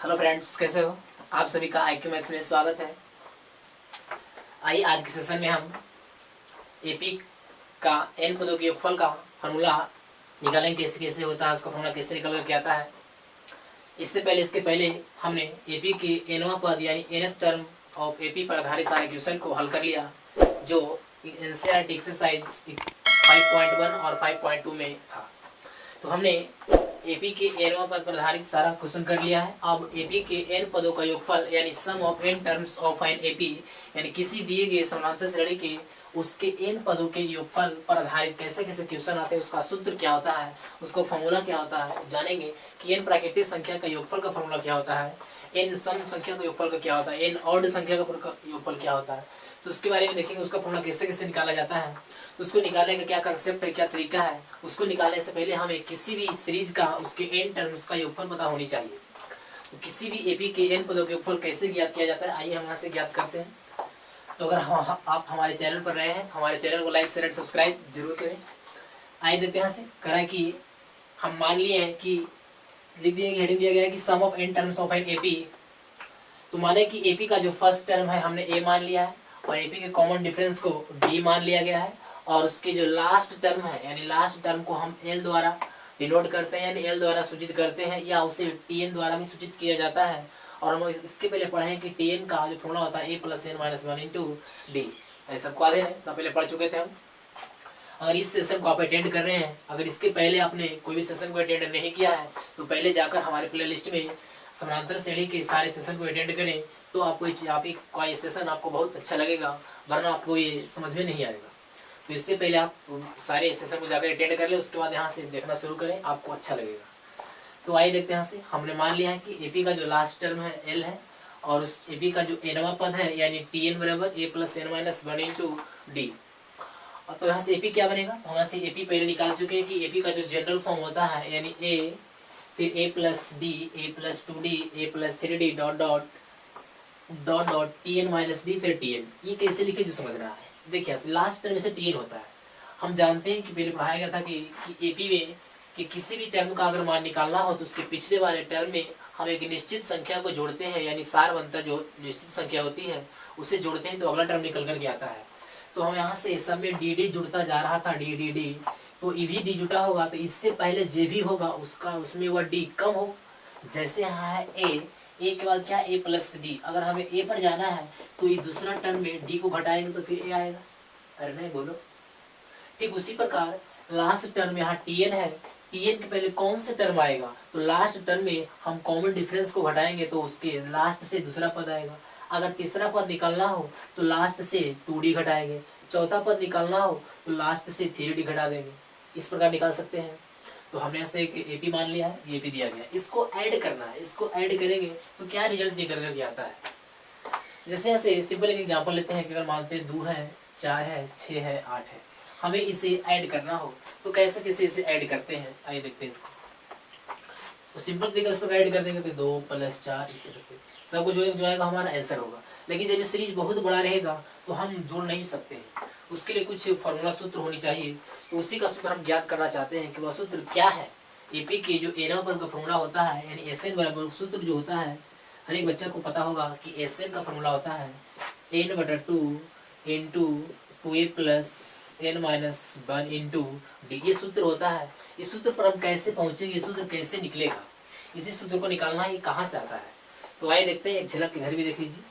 Hello friends, कैसे हो आप सभी का IQ मैथ्स में स्वागत है। आइए आज के सेशन में हम एपी का एन पदों के योगफल का फॉर्मूला निकालेंगे। कैसे कैसे होता है, उसका फॉर्मूला कैसे निकल करके आता है। इसके पहले हमने एपी के एनवा पद यानी nth टर्म ऑफ एपी पर आधारित सारे क्वेश्चन को हल कर लिया, जो NCERT एक्सरसाइज 5.1 और 5.2 में था। तो हमने एपी के एनवा पद पर आधारित सारा क्वेश्चन कर लिया है। अब एपी के एन पदों का योगफल यानी sum of n terms of n AP यानी किसी दिए गए समानांतर श्रेणी के उसके एन पदों के योगफल पर आधारित कैसे कैसे क्वेश्चन आते हैं, उसका सूत्र क्या होता है, उसका फॉर्मूला क्या होता है, जानेंगे कि एन प्राकृतिक संख्या का योगफल का फॉर्मूला क्या होता है, एन सम संख्या का योगफल का क्या होता है, एन ऑड संख्या का योगफल क्या होता है। तो उसके बारे में देखेंगे, उसका फॉर्मूला कैसे कैसे निकाला जाता है, उसको निकालने का क्या कंसेप्ट है, क्या तरीका है। उसको निकालने से पहले हमें किसी भी सीरीज का उसके एन टर्म्स का योगफल पता होनी चाहिए। तो किसी भी एपी के एन पदों के योगफल कैसे ज्ञात किया जाता है, आइए हम यहाँ से ज्ञात करते हैं। तो अगर आप हमारे चैनल पर रहे हैं, हमारे चैनल को लाइक शेयर एंड सब्सक्राइब जरूर करें। आइए देखते हैं यहाँ से करें कि हम मान लिए हैं कि लिख दिए हेडिंग दिया गया है कि sum of n terms of n AP. तो माने कि एपी का जो फर्स्ट टर्म है हमने ए मान लिया है और एपी के कॉमन डिफरेंस को डी मान लिया गया है, और उसके जो लास्ट टर्म है यानी लास्ट टर्म को हम एल द्वारा डिनोट करते हैं यानी एल द्वारा सूचित करते हैं, या उसे टीएन द्वारा भी सूचित किया जाता है। और हम इसके पहले पढ़े हैं कि टीएन का जो फॉर्मूला होता है a plus N minus one into d. ऐसा सबको आगे तो पहले पढ़ चुके थे हम। अगर इस सेशन को आप अटेंड कर रहे हैं, अगर इसके पहले आपने कोई भी सेशन को अटेंड नहीं किया है, तो पहले जाकर हमारे प्ले लिस्ट में समानांतर श्रेणी के सारे सेशन को अटेंड करें, तो आपको ये सेशन आपको बहुत अच्छा लगेगा, वरना आपको ये समझ में नहीं आएगा। तो इससे पहले आप सारे सेशन को जाकर अटेंड कर ले, उसके बाद यहाँ से देखना शुरू करें, आपको अच्छा लगेगा। तो आइए देखते हैं यहाँ से। हमने मान लिया है कि एपी का जो लास्ट टर्म है एल है, और उस एपी का जो एनवा पद है यानी टीएन बराबर a plus N minus one into d. तो यहाँ से एपी क्या बनेगा, तो यहाँ से एपी पहले निकाल चुके हैं कि एपी का जो जनरल फॉर्म होता है यानी ए फिर a plus d a plus two d a plus three d dot dot dot dot t n minus d फिर टी एन। ये कैसे लिखे जो समझ रहा है, देखिए लास्ट टर्म से टी एन होता है। हम जानते हैं कि पहले पढ़ाया गया था कि एपी में कि किसी भी टर्म का अगर मान निकालना हो तो उसके पिछले वाले टर्म में हम एक निश्चित संख्या को जोड़ते हैं, यानी सार अंतर जो निश्चित संख्या होती है उसे जोड़ते हैं तो अगला टर्म निकल करके आता है। तो हम यहाँ से सब में डी डी जुड़ता जा रहा था, डी डी डी, तो ई भी डी जुटा होगा, तो इससे पहले जे भी होगा उसका उसमें वह डी कम हो। जैसे यहाँ है ए के बाद क्या ए प्लस डी, अगर हमें ए पर जाना है तो ये दूसरा टर्म में डी को घटाएंगे तो फिर ए आएगा। अरे नहीं बोलो। ठीक उसी प्रकार लास्ट टर्म यहाँ टी एन है, टी एन के पहले कौन सा टर्म आएगा, तो लास्ट टर्म में हम कॉमन डिफरेंस को घटाएंगे तो उसके लास्ट से दूसरा पद आएगा। अगर तीसरा पद निकालना हो तो लास्ट से 2d घटाएंगे, चौथा पद निकालना हो तो लास्ट से 3d घटा देंगे। इस प्रकार निकाल सकते हैं। तो हमने ऐसे एक एपी मान लिया है, एपी दिया गया, इसको ऐड करना है। इसको ऐड करेंगे तो क्या रिजल्ट निकल करके आता है। जैसे ऐसे सिंपल एक एग्जांपल लेते हैं कि अगर मानते हैं 2 है 4 है 6 है 8 है, हमें इसे ऐड करना हो तो कैसे कैसे इसे ऐड करते हैं, आइए देखते हैं इसको। तो सिंपल तरीका उस पर ऐड कर देंगे तो 2 + 4 इस तरह से सबको जो आएगा हमारा आंसर होगा। लेकिन जब ये सीरीज बहुत बड़ा रहेगा तो हम जोड़ नहीं सकते हैं, उसके लिए कुछ फॉर्मूला सूत्र होनी चाहिए। तो उसी का सूत्र हम ज्ञात करना चाहते हैं कि वह सूत्र क्या है। एपी के जो एनवा पद का फॉर्मूला होता है यानी एस एन बराबर सूत्र जो होता है, हर एक बच्चा को पता होगा कि एस एन का फॉर्मूला होता है n/2 into 2a plus N minus 1 into D. ये सूत्र होता है। इस सूत्र पर हम कैसे पहुंचेंगे, ये सूत्र कैसे निकलेगा, इसी सूत्र को निकालना है, ये कहाँ से आता है। तो आइए देखते हैं, एक झलक इधर भी देख लीजिए।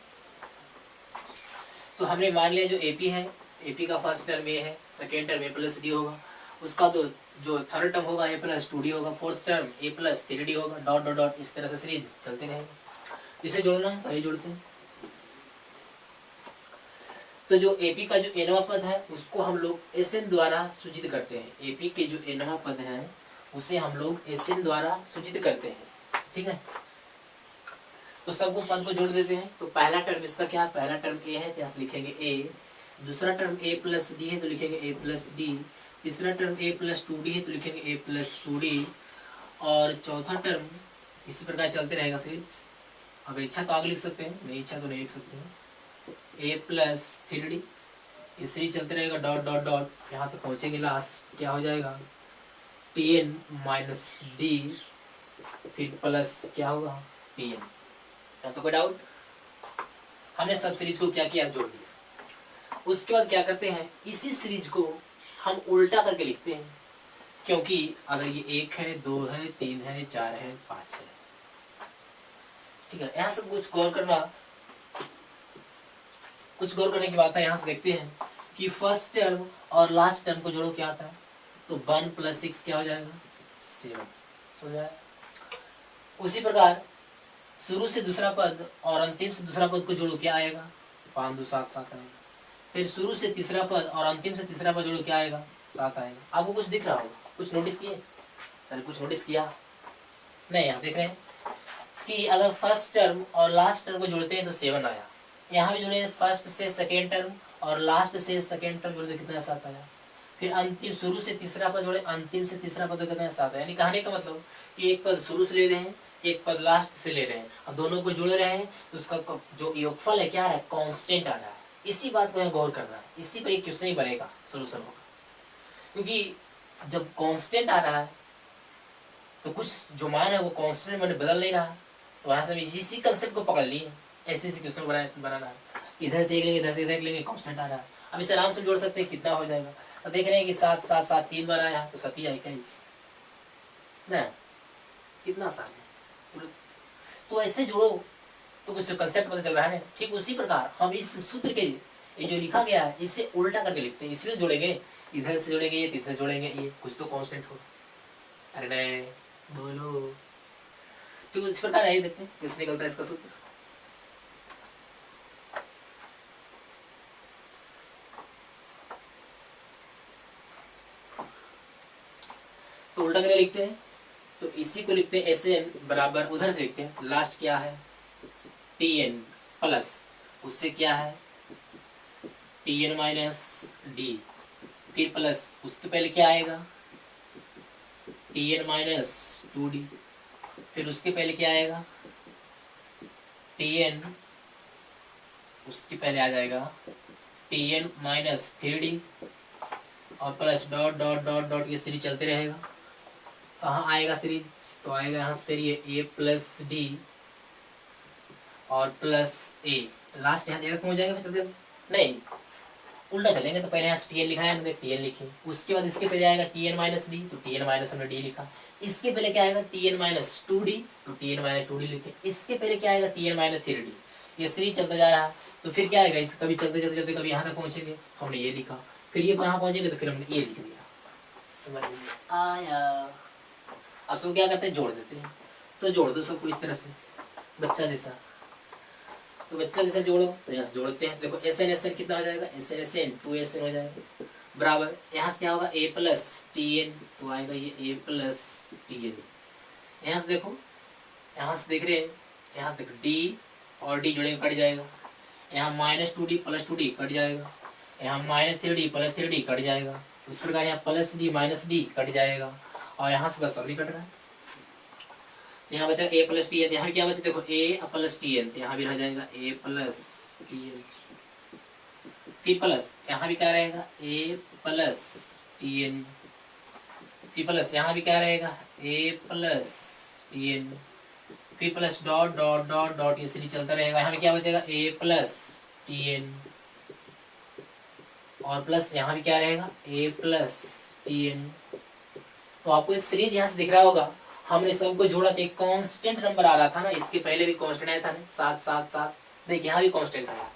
तो हमने मान लिया जो एपी है, एपी का फर्स्ट टर्म ए है, सेकेंड टर्म ए प्लस डी होगा, उसका तो जो थर्ड टर्म होगा ए प्लस 2d होगा, फोर्थ टर्म ए प्लस 3d होगा, डॉट डॉट डॉट इस तरह से सीरीज चलते रहेंगे। इसे जोड़ना है, आइए जोड़ते हैं। तो जो एपी का जो एनवा पद है उसको हम लोग एस एन द्वारा सूचित करते हैं। एपी के जो एनवा पद है उसे हम लोग एस एन द्वारा सूचित करते हैं, ठीक है। तो सबको पद को जोड़ देते हैं। तो पहला टर्म इसका क्या है, पहला टर्म ए है तो यहाँ से लिखेंगे ए, दूसरा टर्म ए प्लस डी है तो लिखेंगे ए प्लस डी, तीसरा टर्म ए प्लस 2d है तो लिखेंगे ए प्लस 2d, और चौथा टर्म इसी प्रकार चलते रहेगा सीरीज। अगर इच्छा तो आगे लिख सकते हैं, नहीं इच्छा तो नहीं लिख सकते हैं। ए प्लस 3d ये सीरीज चलते रहेगा, डॉट डॉट डॉट यहाँ तक पहुँचेंगे, लास्ट क्या हो जाएगा टी एन माइनस डी, फिर प्लस क्या होगा टी एन। है तो कोई डाउट? हमने सब सीरीज को क्या किया, जोड़ दिया। उसके बाद क्या करते हैं, इसी सीरीज को हम उल्टा करके लिखते हैं, क्योंकि अगर ये 1 है, 2 है, 3 है, 4 है, 5 है, ठीक है। यहाँ सब कुछ गौर करना, कुछ गौर करने की बात है। यहाँ से देखते हैं कि फर्स्ट टर्म और लास्ट टर्म को जोड़ो, क्या आता है, तो 1 + 6 क्या हो जाएगा, 7 हो जाएगा। उसी प्रकार शुरू से दूसरा पद और अंतिम से दूसरा पद को जोड़ो, क्या आएगा, 5 2 7 7 आएगा। फिर शुरू से तीसरा पद और अंतिम से तीसरा पद जोड़ो, क्या आएगा, 7 आएगा। आपको कुछ दिख रहा होगा, कुछ नोटिस किए? अरे कुछ नोटिस किया नहीं? यहाँ देख रहे हैं कि अगर फर्स्ट टर्म और लास्ट टर्म को जोड़ते हैं तो 7 आया। यहाँ भी जोड़े फर्स्ट से सेकेंड टर्म और लास्ट से सेकेंड टर्म जोड़े, कितना 7 आया। फिर अंतिम शुरू से तीसरा पद जोड़े, अंतिम से तीसरा पद कितना 7 आया। यानी कहने का मतलब कि एक पद शुरू से ले रहे हैं, एक पद लास्ट से ले रहे हैं, और दोनों को जोड़ रहे हैं, तो उसका जो योगफल है क्या आ रहा है, कांस्टेंट आ रहा है। इसी बात को यहाँ गौर करना है, इसी पर एक क्वेश्चन ही बनेगा, सोल्यूशन होगा। क्योंकि जब कांस्टेंट आ रहा है तो कुछ जो मान है वो कांस्टेंट में बदल नहीं रहा, तो वहां से इसी कंसेप्ट को पकड़ लिए, ऐसे क्वेश्चन बनाना है। इधर से एक लेंगे, इधर से इधर लेंगे, कांस्टेंट आ रहा है। अब इसे आराम से जोड़ सकते हैं, कितना हो जाएगा। अब देख रहे हैं कि 7 7 7 3 बार आया, तो 7 21 ना, कितना आसान है। तो ऐसे जोड़ो तो कुछ कंसेप्ट पता चल रहा है ना। ठीक उसी प्रकार हम इस सूत्र के ये जो लिखा गया है इसे उल्टा करके लिखते हैं, इसलिए जोड़ेंगे, इधर से जोड़ेंगे, ये इधर जोड़ेंगे, ये कुछ तो कांस्टेंट हो। अरे नहीं बोलो, ठीक इस प्रकार है, देखते हैं किस निकलता है इसका सूत्र। तो उल्टा करके लिखते हैं, तो इसी को लिखते हैं Sn बराबर, उधर से लिखते हैं, लास्ट क्या है Tn प्लस उससे क्या है Tn माइनस डी, फिर प्लस उसके पहले क्या आएगा Tn माइनस 2d, फिर उसके पहले क्या आएगा Tn, उसके पहले आ जाएगा Tn माइनस 3d, और plus dot dot dot dot, ये सीरीज चलते रहेगा। कहाँ आएगा सीरीज, तो आएगा यहाँ से फिर ये a प्लस डी और प्लस ए, लास्ट यहाँ देखा हो जाएगा। फिर चलते नहीं उल्टा चलेंगे, तो पहले यहाँ Tn लिखा है हमने, Tn लिखे, उसके बाद इसके पहले आएगा Tn माइनस डी, तो Tn माइनस हमने डी लिखा। इसके पहले क्या आएगा Tn माइनस 2d, तो Tn माइनस 2d लिखे। इसके पहले क्या आएगा Tn माइनस 3d, ये सीरीज चलता जा रहा है। तो फिर क्या आएगा, इस कभी चलते चलते चलते कभी यहाँ तक पहुंचेंगे, हमने ये लिखा, फिर ये यहाँ पहुंचेंगे तो फिर हमने ये लिख दिया। समझ में आया? अब सब क्या करते हैं, जोड़ देते हैं। तो जोड़ दो सबको इस तरह से, बच्चा जैसा। तो बच्चा जैसा जोड़ो, तो यहाँ से जोड़ते हैं। देखो Sn Sn कितना हो जाएगा, Sn Sn 2Sn हो जाएगा, बराबर यहाँ से क्या होगा a प्लस Tn, तो आएगा ये a प्लस Tn। यहाँ से देखो, यहाँ से देख रहे हैं, यहाँ से देखो d और d जोड़ेंगे, कट जाएगा। यहाँ minus 2d plus 2d cut जाएगा, यहाँ minus 3d plus 3d cut जाएगा। उस प्रकार यहाँ plus d minus d cut जाएगा, और यहाँ से बस सब नहीं कट रहा है। यहाँ बचा a प्लस टी एन, यहाँ क्या बचा देखो a प्लस टी एन, यहाँ भी रह जाएगा a प्लस टी एन, फिर प्लस यहाँ भी क्या रहेगा a प्लस टी एन, फिर प्लस यहाँ भी क्या रहेगा a प्लस टी एन, फिर plus dot dot dot dot, ये सीरीज चलता रहेगा। यहाँ भी क्या बचेगा a प्लस टी एन, और प्लस यहाँ भी क्या रहेगा a प्लस टी एन। तो आपको एक सीरीज यहाँ से दिख रहा होगा, हमने सबको जोड़ा तो एक कांस्टेंट नंबर आ रहा था ना, इसके पहले भी कांस्टेंट आया था ना 7 7 7, देखिए यहाँ भी कांस्टेंट आया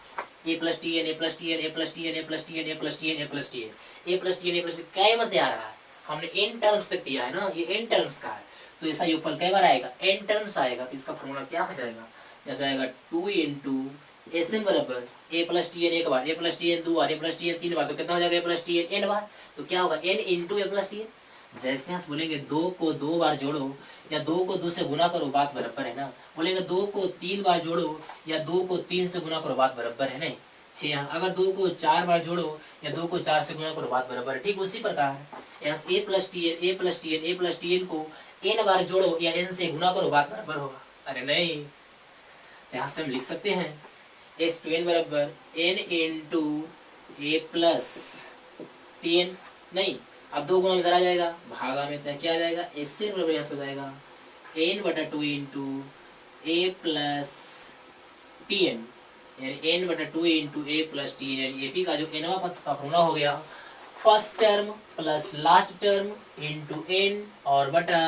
a plus T N, a plus T N, a plus T N, a plus T N, a plus T N, a plus T N, a plus T N, a plus कई बार आ रहा है। हमने n terms तक दिया है ना, ये n टर्म्स का है, तो ऐसा योगफल कई बार आएगा, n टर्म्स आएगा, तो इसका फॉर्मूला क्या हो जाएगा, जैसे आएगा 2 इंटू Sn बराबर a प्लस टी एन एक बार, a प्लस टी एन 2 बार, a प्लस टी एन 3 बार, तो कितना हो जाएगा a plus T N n बार, तो क्या होगा n into a plus T N. जैसे यहाँ बोलेंगे 2 को 2 बार जोड़ो या 2 को 2 से गुना करो, बात बराबर है ना। बोलेंगे 2 को 3 बार जोड़ो या 2 को 3 से गुना करो, बात बराबर है नहीं। 6 अगर 2 को 4 बार जोड़ो या 2 को 4 से गुना करो, बात बराबर है। ठीक उसी प्रकार यहाँ ए प्लस टी एन, ए प्लस टी एन, ए प्लस टी एन को n बार जोड़ो या n से गुना करो, बात बराबर होगा। अरे नहीं, यहाँ से हम लिख सकते हैं S2n बराबर n इंटू ए प्लस टी एन, नहीं अब 2 गुना में इधर आ जाएगा, भागा में तो क्या आ जाएगा Sn बराबर यहाँ से हो जाएगा n बटा 2 इंटू ए प्लस टी एन, यानी एन बटा टू इंटू ए प्लस टी एन, यानी एपी का जो एनवा पद का फॉर्मूला हो गया first term plus last term into N और बटा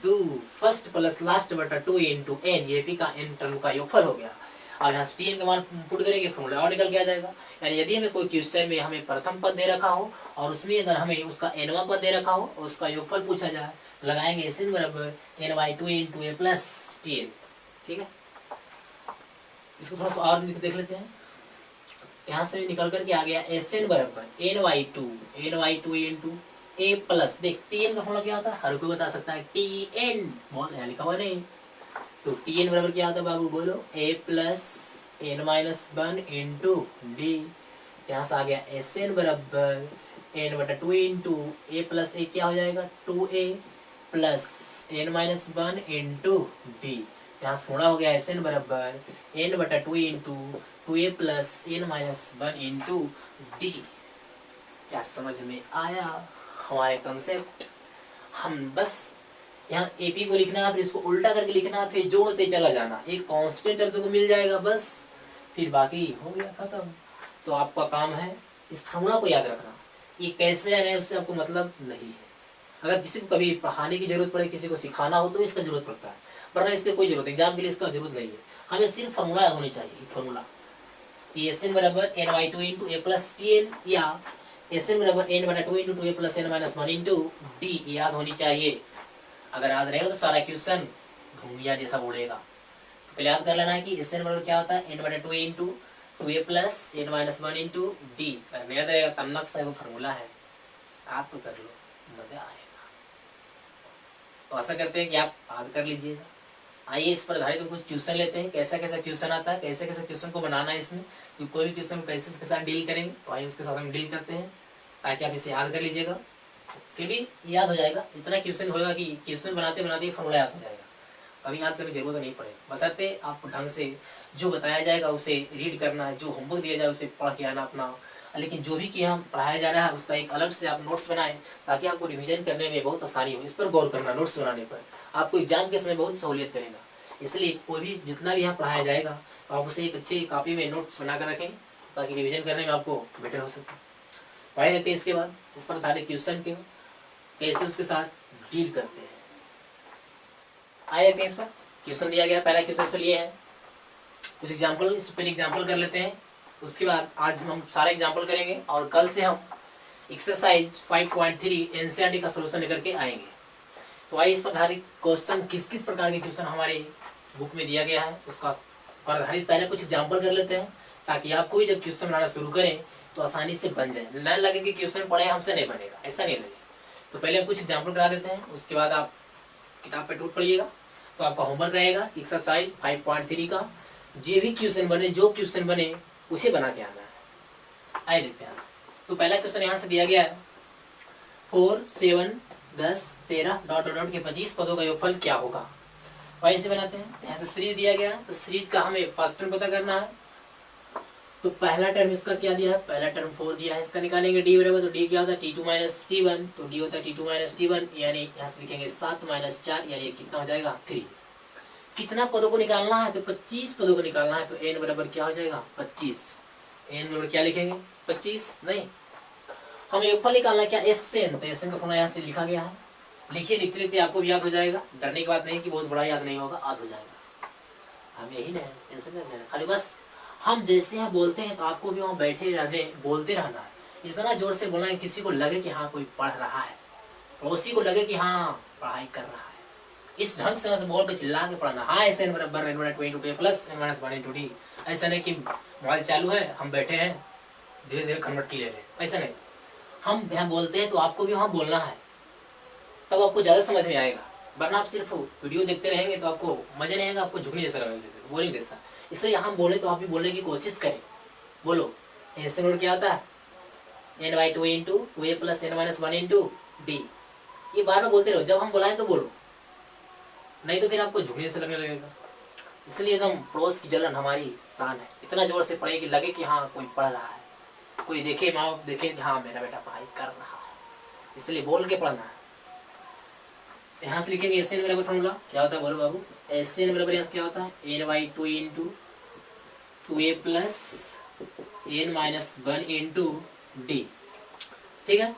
दो फर्स्ट प्लस लास्ट बटा टू इंटू एन, एपी का एन टर्म का योगफल हो गया। अब यहाँ टी एन का मान पुट करेंगे फॉर्मूला और निकल के आ जाएगा। यानी यदि हमें कोई क्वेश्चन में हमें प्रथम पद दे रखा हो और उसमें अगर हमें उसका एनवा पद दे रखा हो और उसका योगफल पूछा जाए, लगाएंगे एस एन बराबर N by two into A plus T N. ठीक है, इसको थोड़ा सा और देख लेते हैं। यहाँ से निकल करके आ गया एस एन बराबर n by two into A plus, देख टी एन का फॉर्मूला क्या होता है हर कोई बता सकता है, टी एन बहुत लिखा हुआ नहीं, तो टी एन बराबर क्या होता है बाबू बोलो, a plus N minus one into d. यहाँ से आ गया एस एन बराबर एन बटा two into A plus a क्या हो जाएगा two a plus N minus one into d. यहाँ से थोड़ा हो गया एस एन बराबर एन बटा two into two a plus N minus one into d. क्या समझ में आया हमारे कंसेप्ट? हम बस यहाँ एपी को लिखना है, फिर इसको उल्टा करके लिखना है, फिर जोड़ते चला जाना, एक कांस्टेंट टर्म को मिल जाएगा बस, फिर बाकी हो गया खत्म। तो आपका काम है इस फॉर्मूला को याद रखना, ये कैसे है उससे आपको मतलब नहीं है। अगर किसी को कभी पढ़ाने की जरूरत पड़े, किसी को सिखाना हो तो इसका जरूरत पड़ता है, वरना इसकी कोई जरूरत नहीं, एग्जाम के लिए इसका जरूरत नहीं है। हमें सिर्फ फॉर्मूला याद होनी चाहिए, फॉर्मूला एस एन बराबर n by two into A plus T n या एस एन बराबर एन बटा two into two a plus N minus one into d याद होनी चाहिए। अगर याद रहेगा तो सारा क्वेश्चन घूमिया जैसा उड़ेगा। तो पहले याद कर लेना है कि एस एन बराबर क्या होता है एन बटा two into two a plus N minus one into d. अगर याद रहेगा तन्नक सा फॉर्मूला है, आप तो कर लो, मजा आएगा। तो आशा करते हैं कि आप याद कर लीजिएगा। आइए इस पर आधारित कुछ ट्यूशन लेते हैं, कैसा कैसा क्वेश्चन आता है, कैसे कैसे क्वेश्चन को बनाना है इसमें, तो कोई भी क्वेश्चन कैसे उसके साथ डील करेंगे, तो आइए उसके साथ हम डील करते हैं ताकि आप इसे याद कर लीजिएगा। फिर भी याद हो जाएगा, इतना क्वेश्चन होगा कि क्वेश्चन बनाते बनाते फॉर्मूला याद हो जाएगा, कभी याद करने की जरूरत नहीं पड़ेगा। बशर्ते आपको ढंग से जो बताया जाएगा उसे रीड करना है, जो होमवर्क दिया जाए उसे पढ़ के आना अपना, लेकिन जो भी कि हम पढ़ाया जा रहा है उसका एक अलग से आप नोट्स बनाएं ताकि आपको रिवीजन करने में बहुत आसानी हो। इस पर गौर करना, नोट्स बनाने पर आपको एग्जाम के समय बहुत सहूलियत करेगा। इसलिए कोई भी जितना भी यहाँ पढ़ाया जाएगा तो आप उसे एक अच्छी कॉपी में नोट्स बना कर रखें ताकि रिवीजन करने में आपको बेटर हो सके। पढ़ाई देते हैं इसके बाद इस पर आधारित क्वेश्चन के कैसे उसके साथ डील करते हैं। आए जाते हैं इस पर क्वेश्चन दिया गया, पहला क्वेश्चन तो ये है, कुछ एग्जाम्पल इस पर एग्जाम्पल कर लेते हैं, उसके बाद आज हम सारे एग्जाम्पल करेंगे और कल से हम एक्सरसाइज 5.3 एनसीईआरटी का सोल्यूशन लेकर के आएंगे। तो आइए इस पर आधारित क्वेश्चन किस किस प्रकार के क्वेश्चन हमारे बुक में दिया गया है उसका पर आधारित पहले कुछ एग्जाम्पल कर लेते हैं ताकि आपको भी जब क्वेश्चन बनाना शुरू करें तो आसानी से बन जाए, न लगे कि क्वेश्चन पढ़े हमसे नहीं बनेगा, ऐसा नहीं लगे। तो पहले हम कुछ एग्जाम्पल करा देते हैं, उसके बाद आप किताब पे टूट पड़िएगा। तो आपका होमवर्क रहेगा एक्सरसाइज 5.3 का, जो भी क्वेश्चन बने उसे बना के आना है। आइए देखते हैं। तो पहला क्वेश्चन यहाँ से दिया गया है 4, 7, 10, 13 डॉट डॉट के 25 पदों का योगफल क्या होगा। वही से बनाते हैं। यहाँ से सीरीज दिया गया है तो सीरीज का हमें फर्स्ट टर्म पता करना है। तो पहला टर्म इसका क्या दिया है, पहला टर्म 4 दिया है, इसका निकालेंगे डी बराबर, तो डी क्या होता है T2 माइनस T1, तो डी होता है T2 माइनस T1, यानी यहाँ से लिखेंगे 7 माइनस 4, यानी कितना हो जाएगा 3। कितना पदों को निकालना है, तो 25 पदों को निकालना है, तो n बराबर क्या हो जाएगा 25। n बराबर क्या लिखेंगे 25 नहीं, हमें योगफल निकालना क्या SN, तो SN का फॉर्मूला यहाँ से लिखा गया है, लिखिए, लिखते लिखते आपको भी याद हो जाएगा, डरने की बात नहीं कि बहुत बड़ा याद नहीं होगा, याद हो जाएगा। हम यही नहीं टेंशन नहीं लेना, खाली बस हम जैसे यहाँ बोलते हैं तो आपको भी वहाँ बैठे रहने बोलते रहना है, इतना जोर से बोलना है किसी को लगे कि हाँ कोई पढ़ रहा है, पड़ोसी को लगे कि हाँ पढ़ाई कर रहा है, इस ढंग से बोल के चिल्ला के पढ़ना। हाँ ऐसे बराबर n बटा 2 plus n minus 1 into d, ऐसा नहीं कि मोबाइल चालू है हम बैठे हैं धीरे धीरे कन्वर्ट की ले रहे हैं, ऐसा नहीं। हम यहाँ बोलते हैं तो आपको भी वहाँ बोलना है, तब आपको ज्यादा समझ में आएगा, वरना आप सिर्फ वीडियो देखते रहेंगे तो आपको मजा नहीं आएगा, आपको झुकने जैसा लगेगा, बोरिंग जैसा। इसलिए हम बोले तो आप भी बोलने की कोशिश करें। बोलो ऐसे नोट क्या होता है n by 2 into 2a plus n minus 1 into D, ये बार बार बोलते रहो, जब हम बुलाएं तो बोलो, नहीं तो फिर आपको झुकने से लगने लगेगा। इसलिए एकदम पड़ोस की जलन हमारी शान है, इतना जोर से पढ़े कि लगे कि हाँ कोई पढ़ रहा है, कोई देखे माँ बाप देखे कि हाँ मेरा बेटा पढ़ाई कर रहा है, इसलिए बोल के पढ़ना है। यहाँ से लिखेंगे SN बराबर फॉर्मूला क्या होता है, बोलो बाबू SN बराबर यहाँ क्या होता है n by 2 into 2a plus n minus 1 into D. ठीक है,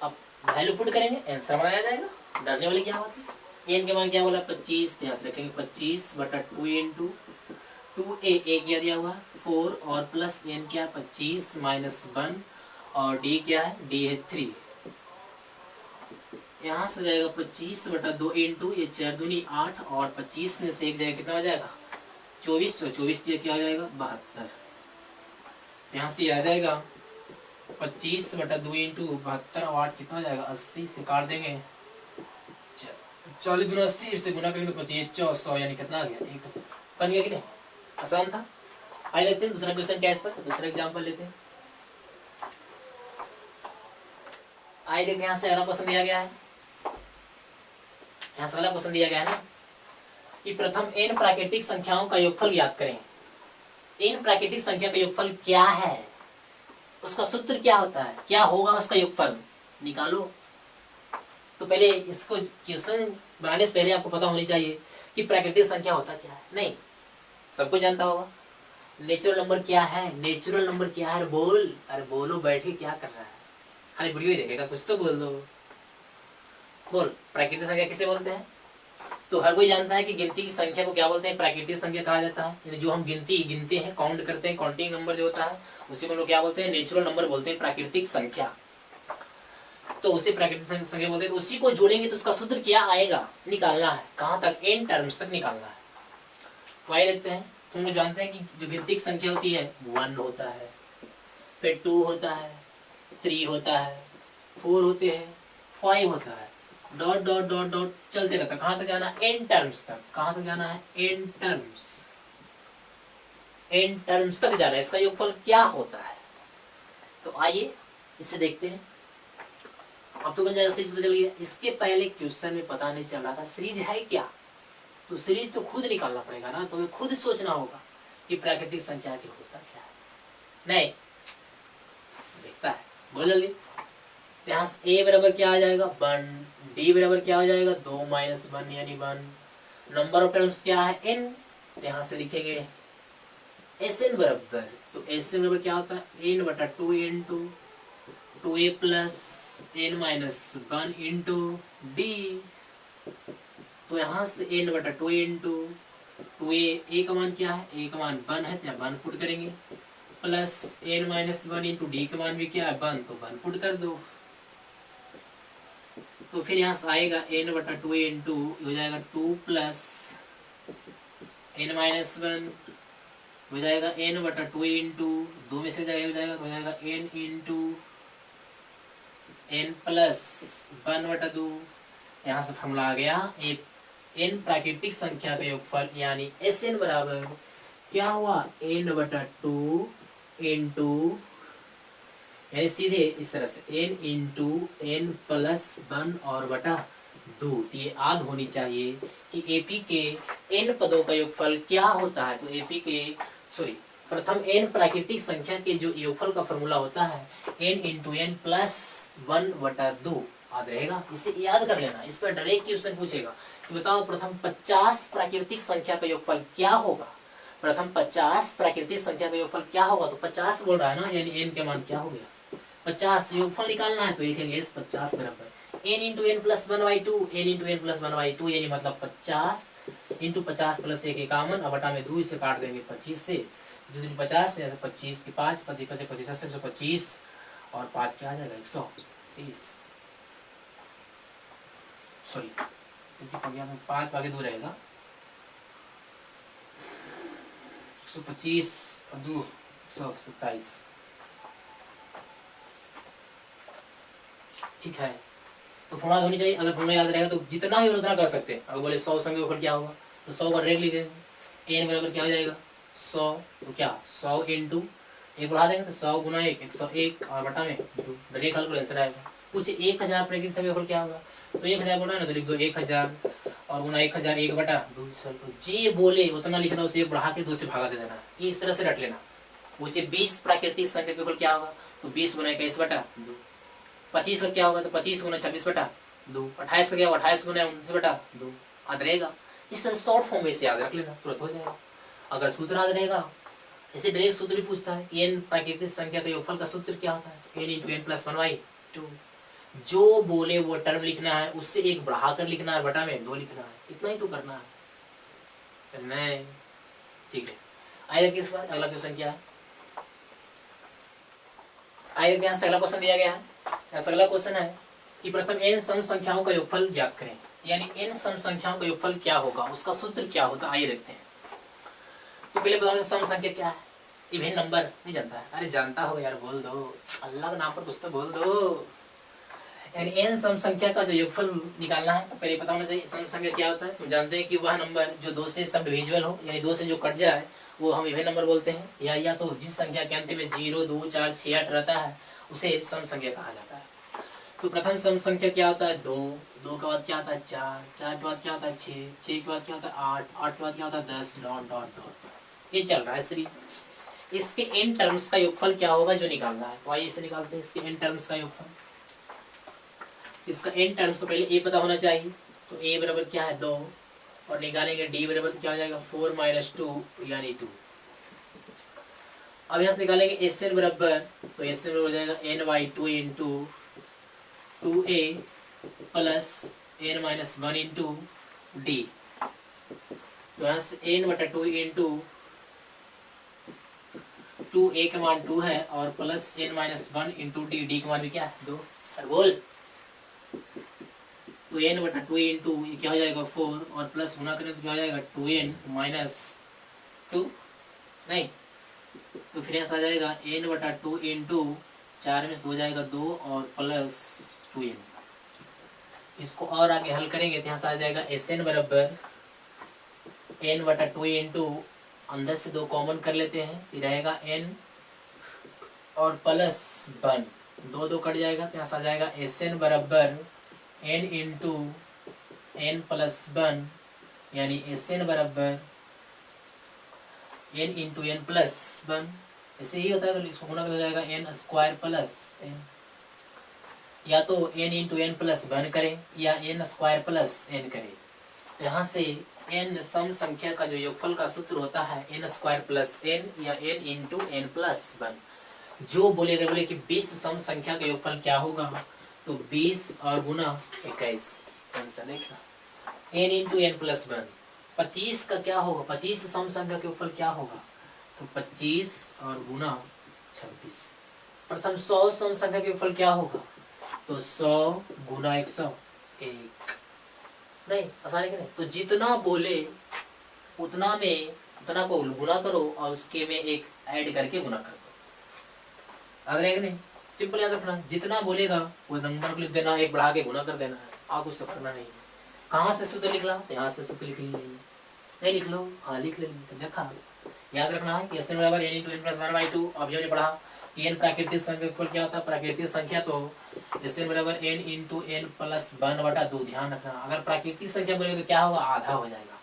अब वैल्यू पुट करेंगे, आंसर बनाया जाएगा, डरने वाली क्या बात है। n के मान क्या बोला 25, यहाँ से रखेंगे 25/2 इंटू 2a क्या दिया हुआ 4 और प्लस n क्या 25 माइनस 1 और d क्या है, d है 3। यहाँ से हो जाएगा 25/2 इंटू ये 4 दूनी 8 और 25 में से एक जाएगा कितना हो जाएगा 24, 24 दिया क्या हो जाएगा 72। यहाँ से आ जाएगा 25/2 इंटू 72 और 8 कितना हो जाएगा 80 से काट देंगे 40 गुना 80 से गुना करेंगे तो 25 400 यानी कितना आ गया 1000। बन गया कि नहीं, आसान था। आइए देखते हैं दूसरा क्वेश्चन क्या है इस पर, दूसरा एग्जांपल लेते हैं। आइए देखते हैं यहाँ से अगला क्वेश्चन दिया गया है, यहाँ से अगला क्वेश्चन दिया गया है ना कि प्रथम n प्राकृतिक संख्याओं का योगफल ज्ञात करें। n प्राकृतिक संख्या का योगफल क्या है, उसका सूत्र क्या होता है, क्या होगा उसका योगफल निकालो। तो पहले इसको क्वेश्चन बनाने से पहले आपको पता होनी चाहिए कि प्राकृतिक संख्या होता क्या है। नहीं, सबको जानता होगा। नेचुरल नंबर क्या है, नेचुरल नंबर क्या है, बोल, अरे बोलो, बैठ के क्या कर रहा है, खाली वीडियो ही देखेगा, कुछ तो बोल दो। बोल, प्राकृतिक संख्या किसे बोलते हैं। तो हर कोई जानता है कि गिनती की संख्या को क्या बोलते हैं, प्राकृतिक संख्या कहा जाता है। यानी जो हम गिनते हैं, काउंट करते हैं, काउंटिंग नंबर जो होता है उसी को लोग क्या बोलते हैं, नेचुरल नंबर बोलते हैं, प्राकृतिक संख्या। तो उसे प्राकृतिक संख्या बोलते हैं। तो उसी को जोड़ेंगे तो उसका सूत्र क्या आएगा, निकालना है, कहाँ तक, n टर्म्स तक निकालना है। तो आइए देखते हैं। तुम लोग जानते हैं कि जो गिनती की संख्या होती है 1 होता है, फिर 2 होता है, 3 होता है, 4 होते हैं, 5 होता है, डॉट डॉट डॉट डॉट चलते रहता है। कहाँ तक जाना है, n टर्म्स तक। कहाँ तक जाना है, n टर्म्स तक जाना है। इसका योगफल क्या होता है, तो आइए इसे देखते हैं। अब तो बन जाएगा सीरीज, पता चल गया। इसके पहले क्वेश्चन में पता नहीं चल रहा था सीरीज है क्या, तो सीरीज तो खुद निकालना पड़ेगा ना, तो खुद सोचना होगा कि प्राकृतिक संख्या के होता क्या है। नहीं देखता है, बोल जल्दी। यहाँ से a बराबर क्या आ जाएगा 1, d बराबर क्या हो जाएगा 2 माइनस 1 यानी 1, नंबर ऑफ टर्म्स क्या है n, तो यहाँ से लिखेंगे Sn बराबर, तो Sn बराबर क्या होता है n/2 into 2a plus n minus 1 into d। तो यहाँ से n/2 इंटू 2a का मान क्या है, a का मान 1 है, तो यहाँ 1 पुट करेंगे, plus n minus 1 into d का मान भी क्या है 1, तो 1 पुट कर दो। तो फिर यहाँ से आएगा n/2 इंटू हो जाएगा 2 प्लस n माइनस 1 हो जाएगा n/2 इंटू 2 में से हो जाएगा तो हो जाएगा n इंटू n प्लस 1/2। यहाँ से फॉर्मूला आ गया n प्राकृतिक संख्या का योगफल यानी Sn बराबर क्या हुआ n/2 इंटू, यानी सीधे इस तरह से n इंटू n प्लस 1 और बटा 2। तो ये याद होनी चाहिए कि AP के n पदों का योगफल क्या होता है। तो AP के प्रथम n प्राकृतिक संख्या के जो योगफल का फॉर्मूला होता है n इंटू n प्लस 1/2 याद रहेगा, इसे याद कर लेना। इस पर डायरेक्ट क्वेश्चन पूछेगा कि बताओ प्रथम 50 प्राकृतिक संख्या का योगफल क्या होगा। प्रथम 50 प्राकृतिक संख्या का योगफल क्या होगा, तो 50 बोल रहा है ना, यानी n के मान क्या हो गया 50। योगफल निकालना है तो लिखेंगे इस 50 बराबर n into n plus 1/2, n into n plus 1/2 यानी मतलब 50 इंटू 50 प्लस 1 51 और बटा में 2 से काट देंगे 25 से, 2 50 से 25 के 5 25 25 125 और 5 क्या आ जाएगा 130, सॉरी 5 भागे 2 रहेगा 125 और 2 127। ठीक है, तो फॉर्मूला होनी चाहिए। अगर फॉर्मूला याद रहेगा तो जितना ही उतना कर सकते हैं। अगर बोले 100 संख्या ऊपर क्या होगा, तो 100 का डायरेक्ट लिख देंगे n बराबर क्या हो जाएगा 100, तो क्या 100 इंटू एक बढ़ा देंगे तो 100 गुना 1 101 और बटा में 2, डायरेक्ट हल आंसर आएगा। कुछ 1000 प्राकृतिक संख्या ऊपर क्या होगा, तो 1000 बोला ना तो लिख दो 1000 और गुना 1000 1/2। जे बोले उतना लिखना, उसे बढ़ा के 2 से भागा दे देना, इस तरह से रट लेना। मुझे 20 प्राकृतिक संख्या के ऊपर क्या होगा, तो 20 गुना 21/2। 25 का क्या होगा, तो 25 गुना 26/2। 28 का क्या होगा, 28 गुना 29/2 याद रहेगा। इस तरह शॉर्ट फॉर्म में से याद रख लेना, तुरंत हो जाएगा। अगर सूत्र याद रहेगा इसे डायरेक्ट सूत्र भी पूछता है कि n प्राकृतिक संख्या का योगफल का सूत्र क्या होता है, तो n इंटू एन प्लस 1/2। जो बोले वो टर्म लिखना है, उससे एक बढ़ाकर लिखना है, बटा में 2 लिखना है, इतना ही तो करना है। नहीं ठीक है, आइए किस बात अगला क्वेश्चन क्या है, आइए यहाँ से अगला क्वेश्चन दिया गया है। अगला क्वेश्चन है कि प्रथम n सम संख्याओं का योगफल ज्ञात करें, यानी n सम संख्याओं का योगफल क्या होगा, उसका सूत्र क्या होता है, आइए देखते हैं। तो पहले बताओ सम संख्या क्या है, इवेन नंबर नहीं जानता है, अरे जानता हो यार बोल दो, अल्लाह के नाम पर कुछ तो बोल दो। यानी n सम संख्या का जो योगफल निकालना है तो पहले पता होना चाहिए सम संख्या क्या होता है। तो जानते हैं कि वह नंबर जो 2 से सब डिविजिबल हो, यानी 2 से जो कट जाए वो हम इवेन नंबर बोलते हैं, या तो जिस संख्या के अंत में 0, 2, 4, 6, 8 रहता है उसे सम संख्या कहा जाता है। तो प्रथम सम संख्या क्या होता है 2, 2 के बाद क्या होता है 4, 4 के बाद क्या होता है 6, 6 के बाद क्या होता है 8, 8 के बाद क्या होता है 10, डॉट डॉट डॉट, ये चल रहा है सीरीज। इसके n टर्म्स का योगफल क्या होगा जो निकालना है, तो आइए इसे निकालते हैं, इसके n टर्म्स का योगफल। इसका n टर्म्स तो पहले a पता होना चाहिए, तो a बराबर क्या है 2, और निकालेंगे d बराबर तो क्या हो जाएगा 4 - 2 यानी 2। अब यहाँ से निकालेंगे Sn बराबर, तो Sn बराबर हो जाएगा n/2 into 2a plus n-1 into d। तो यहाँ से n/2 इंटू 2a का मान 2 है और प्लस n-1 इंटू d का मान भी क्या है 2। अरे बोल, तो n/2 इंटू ये क्या हो जाएगा 4 और प्लस गुना करें तो क्या हो जाएगा 2n - 2 नहीं, तो फिर ऐसा आ जाएगा n/2 इंटू 4 में से 2 जाएगा 2 और प्लस 2n। इसको और आगे हल करेंगे तो यहाँ से आ जाएगा Sn बराबर n/2 इंटू अंदर से 2 कॉमन कर लेते हैं, फिर रहेगा n और प्लस 1, 2 2 कट जाएगा तो यहाँ से आ जाएगा Sn बराबर n इंटू n प्लस 1, यानी Sn बराबर n इंटू n प्लस 1। ऐसे ही होता है तो इसको गुना कर जाएगा n स्क्वायर प्लस n, या तो n इंटू n प्लस 1 करें या n स्क्वायर प्लस n करें। तो यहाँ से n सम संख्या का जो योगफल का सूत्र होता है n स्क्वायर प्लस n या n इंटू n प्लस 1। जो बोलेगा बोले कि 20 सम संख्या का योगफल क्या होगा, तो 20 और गुना 21, आंसर देखना n इंटू n प्लस 1। 25 का क्या होगा, 25 सम संख्या के ऊपर क्या होगा, तो 25 और गुना 26। प्रथम 100 सम संख्या के ऊपर क्या होगा, तो 100 गुना 101, नहीं आसानी के नहीं। तो जितना बोले उतना में उतना को गुना करो और उसके में एक ऐड करके गुना कर दो, याद रहेगा नहीं, सिंपल याद रखना, जितना बोलेगा वो नंबर को लिख देना, एक बढ़ा के गुना कर देना है, और कुछ तो करना नहीं। कहाँ से सूत्र लिखला, तो यहाँ से सूत्र लिख लीजिए, नहीं लिख लो हाँ लिख ले, देखा याद रखना है कि Sn बराबर n इंटू n प्लस 1/2। अभी हमने पढ़ा कि n प्राकृतिक संख्या का क्या होता है, प्राकृतिक संख्या तो Sn बराबर n इंटू n प्लस 1/2। ध्यान रखना, अगर प्राकृतिक संख्या बोलेगा तो क्या होगा, आधा हो जाएगा,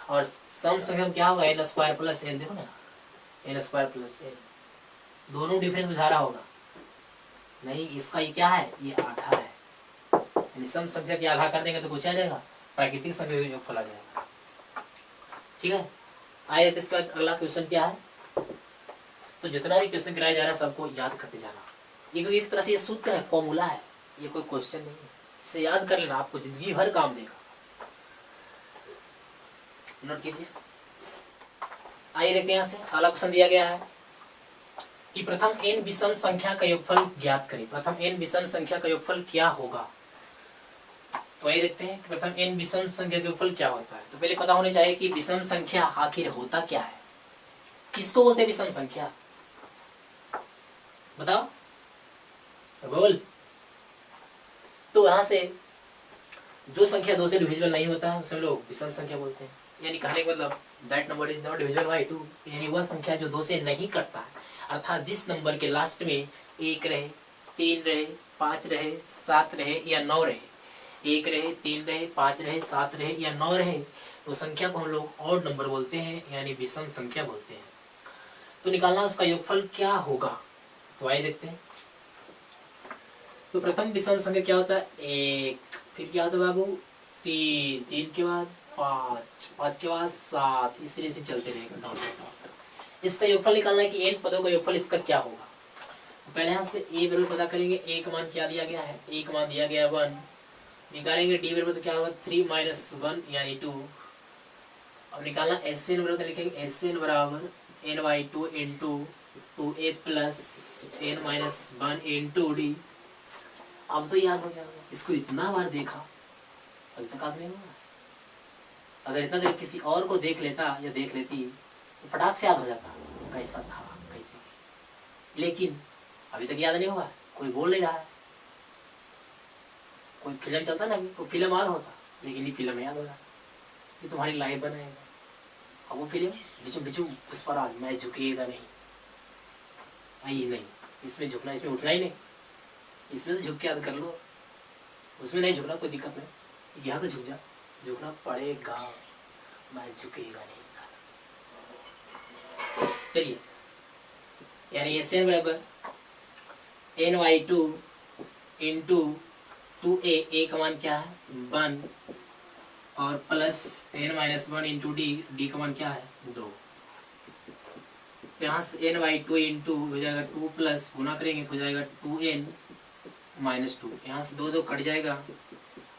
और सम संख्या में क्या होगा n स्क्वायर प्लस n, देखो ना n स्क्वायर प्लस n, दोनों डिफरेंस बुझा रहा होगा नहीं, इसका ये क्या है, ये आधा है, यानी सम संख्या की आधा कर देंगे तो कुछ आ जाएगा, प्राकृतिक संख्या का योगफल आ जाएगा। ठीक है, आइए इसके बाद अगला क्वेश्चन क्या है। तो जितना भी क्वेश्चन कराया जा रहा है सबको याद करते जाना, ये एक तरह से ये सूत्र है, फॉर्मूला है, ये कोई क्वेश्चन नहीं है, इसे याद कर लेना, आपको जिंदगी भर काम देगा, नोट कीजिए। आइए देखते हैं यहाँ से अगला क्वेश्चन दिया गया है कि प्रथम n विषम संख्या का योगफल ज्ञात करें। प्रथम n विषम संख्या का योगफल क्या होगा, तो आइए देखते हैं कि प्रथम n विषम संख्या का योगफल क्या होता है। तो पहले पता होना चाहिए कि विषम संख्या आखिर होता क्या है, किसको बोलते हैं विषम संख्या, बताओ तो बोल। तो यहाँ से जो संख्या 2 से डिविजिबल नहीं होता है उसे हम लोग विषम संख्या बोलते हैं, यानी कहने का मतलब that number is not divisible by 2, यानी वह संख्या जो 2 से नहीं कटता है, अर्थात जिस नंबर के लास्ट में 1 रहे, 3 रहे, 5 रहे, 7 रहे या 9 रहे, 1 रहे, 3 रहे, 5 रहे, 7 रहे या 9 रहे, तो संख्या को हम लोग ऑड नंबर बोलते हैं, यानी विषम संख्या बोलते हैं। तो निकालना उसका योगफल क्या होगा, तो आइए देखते हैं। तो प्रथम विषम संख्या क्या होता है 1, फिर क्या होता है बाबू 3, 3 के बाद 5, 5 के बाद 7, इस तरह से चलते रहेगा। इसका योगफल निकालना है कि n पदों का योगफल इसका क्या होगा। तो पहले यहाँ से a बराबर पता करेंगे, a का मान क्या दिया गया है, a का मान दिया गया है 1, निकालेंगे d बराबर तो क्या होगा 3 माइनस 1 यानी 2। अब निकालना SN बराबर तो लिखेंगे SN बराबर n/2 into 2a plus n minus 1 into d। अब तो याद हो गया, इसको इतना बार देखा अभी तक याद नहीं हुआ। अगर इतना देर किसी और को देख लेता या देख लेती तो फटाक से याद हो जाता कैसा था कैसे, लेकिन अभी तक याद नहीं हुआ, कोई बोल नहीं रहा है। कोई फिल्म चलता ना अभी तो फिल्म याद होता, लेकिन ये फिल्म याद हो रहा, ये तुम्हारी लाइफ बनाएगा। अब वो फिल्म बिचुम बिचुम पुष्पराज, मैं झुकेगा नहीं, आई नहीं, इसमें झुकना इसमें उठना ही नहीं, इसमें तो झुक के याद कर लो, उसमें नहीं झुकना कोई दिक्कत नहीं, यहाँ तो झुक जा, झुकना पड़ेगा, मैं झुकेगा नहीं साला। चलिए यानी SN बराबर n/2 इंटू 2a, a का मान क्या है 1 और plus n minus 1 into d, d का मान क्या है 2। यहाँ से n/2 इंटू हो जाएगा 2 प्लस गुना करेंगे तो हो जाएगा 2n माइनस 2, यहाँ से 2 कट जाएगा,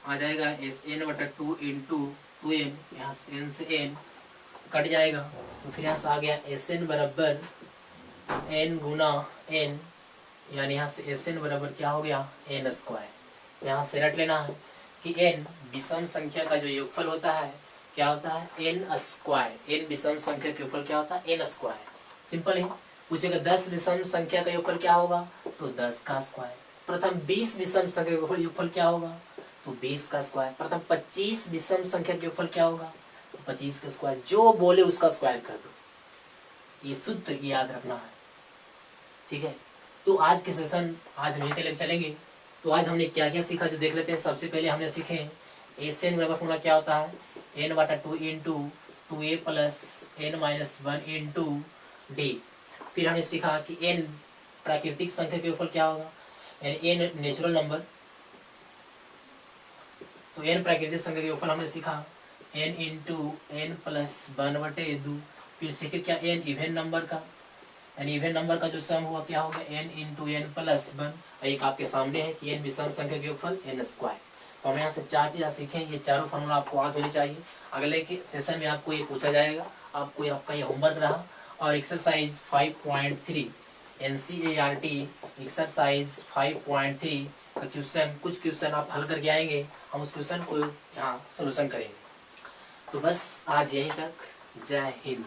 आ जाएगा n/2 इंटू 2n, यहाँ से n से n कट जाएगा तो फिर यहाँ से आ गया SN बराबर n गुना n, यानी यहाँ से SN बराबर क्या हो गया n स्क्वायर। यहाँ से रट लेना है कि n विषम संख्या का जो योगफल होता है क्या होता है n स्क्वायर। n विषम संख्या का योगफल क्या होता है n स्क्वायर। सिंपल है, पूछेगा 10 विषम संख्या का योगफल क्या होगा तो 10 का स्क्वायर। प्रथम 20 विषम संख्या का योगफल क्या होगा तो 20 का स्क्वायर। प्रथम 25 विषम संख्या का योगफल क्या होगा तो 25 का स्क्वायर। जो बोले उसका स्क्वायर कर दो, ये शुद्ध याद रखना है, ठीक है। तो आज के सेशन आज हम यहीं तक चलेंगे। तो आज हमने क्या क्या सीखा जो देख लेते हैं। सबसे पहले हमने सीखे SN बराबर फॉर्मूला क्या होता है n/2 into 2a plus n minus 1 into d। फिर हमने सीखा कि n प्राकृतिक संख्या के ऊपर क्या होगा यानी n नेचुरल नंबर, तो n प्राकृतिक संख्या के ऊपर हमने सीखा n इंटू n प्लस 1/2। फिर सीखे क्या n इवेंट नंबर का, यानी इवेंट नंबर का जो सम हुआ क्या होगा n इंटू n प्लस 1। एक आपके सामने है कि n विषम संख्या के योगफल n स्क्वायर। तो हम यहाँ से 4 चीज़ सीखें, ये चारों फार्मूला आपको याद होनी चाहिए। अगले के सेशन में आपको ये पूछा जाएगा, आपको आपका ये होमवर्क रहा। और एक्सरसाइज 5.3 NCERT एक्सरसाइज 5.3 का क्वेश्चन, कुछ क्वेश्चन आप हल करके आएंगे, हम उस क्वेश्चन को यहाँ सोल्यूशन करेंगे। तो बस आज यहीं तक, जय हिंद।